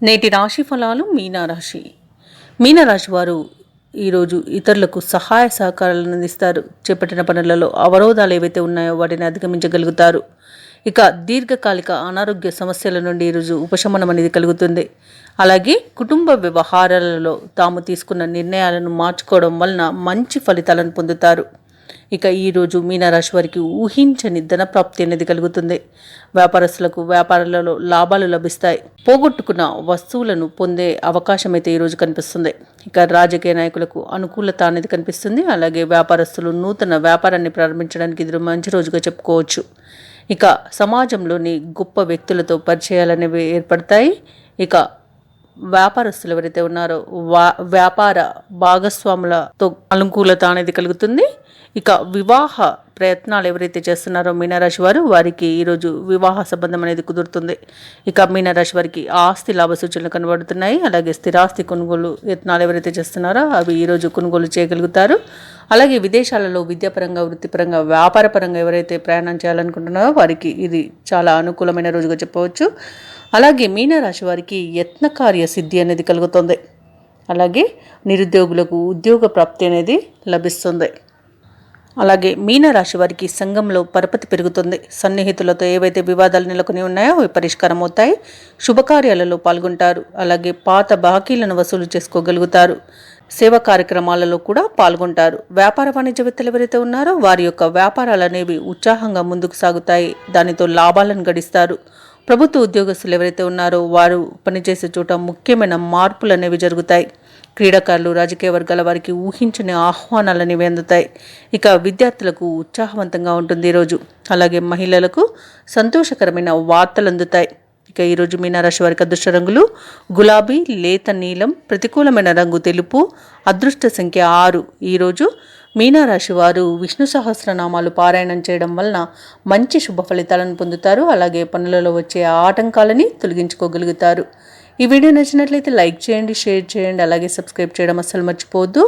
నేటి రాశి ఫలాలు మీనరాశి. మీనరాశి వారు ఈరోజు ఇతరులకు సహాయ సహకారాలను అందిస్తారు. చేపట్టిన పనులలో అవరోధాలు ఏవైతే ఉన్నాయో వాటిని అధిగమించగలుగుతారు. ఇక దీర్ఘకాలిక అనారోగ్య సమస్యల నుండి ఈరోజు ఉపశమనం అనేది కలుగుతుంది. అలాగే కుటుంబ వ్యవహారాలలో తాము తీసుకున్న నిర్ణయాలను మార్చుకోవడం వలన మంచి ఫలితాలను పొందుతారు. ఇక ఈరోజు మీనరాశి వారికి ఊహించని ధనప్రాప్తి అనేది కలుగుతుంది. వ్యాపారస్తులకు వ్యాపారాలలో లాభాలు లభిస్తాయి. పోగొట్టుకున్న వస్తువులను పొందే అవకాశం అయితే ఈరోజు కనిపిస్తుంది. ఇక రాజకీయ నాయకులకు అనుకూలత అనేది కనిపిస్తుంది. అలాగే వ్యాపారస్తులు నూతన వ్యాపారాన్ని ప్రారంభించడానికి ఇది మంచి రోజుగా చెప్పుకోవచ్చు. ఇక సమాజంలోని గొప్ప వ్యక్తులతో పరిచయాలనేవి ఏర్పడతాయి. ఇక వ్యాపారస్తులు ఎవరైతే ఉన్నారో వ్యాపార భాగస్వాములతో అనుకూలత అనేది కలుగుతుంది. ఇక వివాహ ప్రయత్నాలు ఎవరైతే చేస్తున్నారో మీనరాశి వారు వారికి ఈరోజు వివాహ సంబంధం అనేది కుదురుతుంది. ఇక మీనరాశి వారికి ఆస్తి లాభ సూచనలు కనబడుతున్నాయి. అలాగే స్థిరాస్తి కొనుగోలు యత్నాలు ఎవరైతే చేస్తున్నారో అవి ఈరోజు కొనుగోలు చేయగలుగుతారు. అలాగే విదేశాలలో విద్యాపరంగా వృత్తిపరంగా వ్యాపారపరంగా ఎవరైతే ప్రయాణం చేయాలనుకుంటున్నారో వారికి ఇది చాలా అనుకూలమైన రోజుగా చెప్పవచ్చు. అలాగే మీనరాశి వారికి యత్నకార్య సిద్ధి అనేది కలుగుతుంది. అలాగే నిరుద్యోగులకు ఉద్యోగ ప్రాప్తి అనేది లభిస్తుంది. అలాగే మీనరాశి వారికి సంఘంలో పరపతి పెరుగుతుంది. సన్నిహితులతో ఏవైతే వివాదాలు నెలకొని ఉన్నాయో అవి పరిష్కారం అవుతాయి. శుభకార్యాలలో పాల్గొంటారు. అలాగే పాత బాకీలను వసూలు చేసుకోగలుగుతారు. సేవా కార్యక్రమాలలో కూడా పాల్గొంటారు. వ్యాపార వాణిజ్యవేత్తలు ఎవరైతే ఉన్నారో వారి యొక్క వ్యాపారాలు అనేవి ఉత్సాహంగా ముందుకు సాగుతాయి. దానితో లాభాలను గడిస్తారు. ప్రభుత్వ ఉద్యోగస్తులు ఎవరైతే ఉన్నారో వారు పనిచేసే చోట ముఖ్యమైన మార్పులు అనేవి జరుగుతాయి. క్రీడాకారులు రాజకీయ వర్గాల వారికి ఊహించని ఆహ్వానాలు అనేవి అందుతాయి. ఇక విద్యార్థులకు ఉత్సాహవంతంగా ఉంటుంది ఈరోజు. అలాగే మహిళలకు సంతోషకరమైన వార్తలు అందుతాయి. ఇక ఈరోజు మీనరాశి వారికి అదృష్ట రంగులు గులాబీ, లేత నీలం, ప్రతికూలమైన రంగు తెలుపు, అదృష్ట సంఖ్య 6. ఈరోజు మీనరాశి వారు విష్ణు సహస్రనామాలు పారాయణం చేయడం వలన మంచి శుభ ఫలితాలను పొందుతారు. అలాగే పనులలో వచ్చే ఆటంకాలని తొలగించుకోగలుగుతారు. ఈ వీడియో నచ్చినట్లయితే లైక్ చేయండి, షేర్ చేయండి, అలాగే సబ్స్క్రైబ్ చేయడం అస్సలు మర్చిపోవద్దు.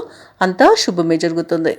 అంతా శుభమే జరుగుతుంది.